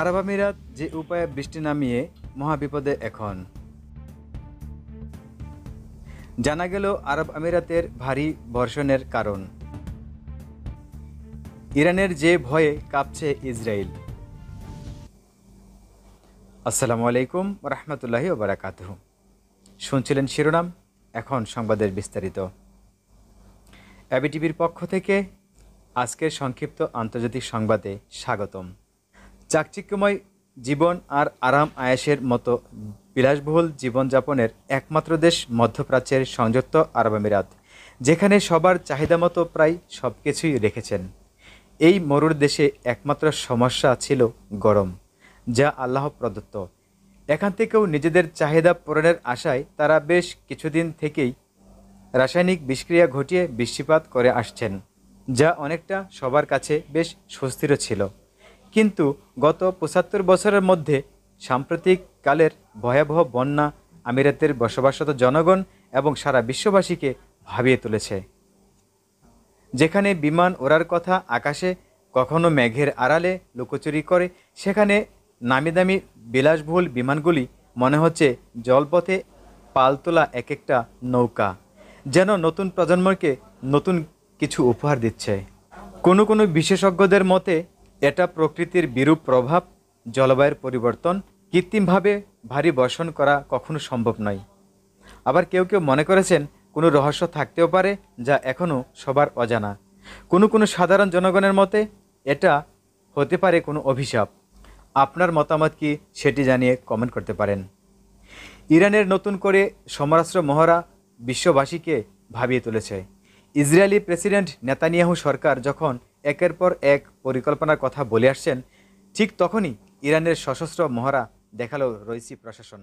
আরব আমিরাত যে উপায়ে বৃষ্টি নামিয়ে মহাবিপদে এখন। জানা গেল আরব আমিরাতের ভারী বর্ষণের কারণ। ইরানের যে ভয়ে কাঁপছে ইসরায়েল। আসসালামু আলাইকুম রহমতুল্লাহি ওবারাকাতুহু। শুনছিলেন শিরোনাম, এখন সংবাদের বিস্তারিত। এবিটিভির পক্ষ থেকে আজকের সংক্ষিপ্ত আন্তর্জাতিক সংবাদে স্বাগতম। চাকচিক্যময় জীবন আর আরাম আয়েশের মতো বিলাসবহুল জীবনযাপনের একমাত্র দেশ মধ্যপ্রাচ্যের সংযুক্ত আরব আমিরাত, যেখানে সবার চাহিদা মতো প্রায় সব কিছুই রেখেছেন। এই মরুর দেশে একমাত্র সমস্যা ছিল গরম, যা আল্লাহ প্রদত্ত। এখান থেকেও নিজেদের চাহিদা পূরণের আশায় তারা বেশ কিছুদিন থেকেই রাসায়নিক বিষক্রিয়া ঘটিয়ে বৃষ্টিপাত করে আসছেন, যা অনেকটা সবার কাছে বেশ স্বস্তিরও ছিল। কিন্তু গত ৭৫ বছরের মধ্যে সাম্প্রতিক কালের ভয়াবহ বন্যা আমিরাতের বসবাসরত জনগণ এবং সারা বিশ্ববাসীকে ভাবিয়ে তুলেছে। যেখানে বিমান ওড়ার কথা আকাশে, কখনো মেঘের আড়ালে লুকোচুরি করে, সেখানে নামিদামি বিলাসবহুল বিমানগুলি মনে হচ্ছে জলপথে পাল তোলা এক একটা নৌকা, যেন নতুন প্রজন্মকে নতুন কিছু উপহার দিচ্ছে। কোনো কোনো বিশেষজ্ঞদের মতে এটা প্রকৃতির বিরূপ প্রভাব, জলবায়ুর পরিবর্তন। কৃত্রিমভাবে ভারী বর্ষণ করা কখনো সম্ভব নয়। আবার কেউ কেউ মনে করেছেন কোনো রহস্য থাকতেও পারে, যা এখনও সবার অজানা। কোনো কোনো সাধারণ জনগণের মতে এটা হতে পারে কোনো অভিশাপ। আপনার মতামত কি, সেটি জানিয়ে কমেন্ট করতে পারেন। ইরানের নতুন করে সমরাস্ত্র মহড়া বিশ্ববাসীকে ভাবিয়ে তুলেছে। ইসরায়েলি প্রেসিডেন্ট নেতানিয়াহু সরকার যখন একের পর এক পরিকল্পনার কথা বলে আসছেন, ঠিক তখনই ইরানের সশস্ত্র মহড়া দেখালো রইসি প্রশাসন।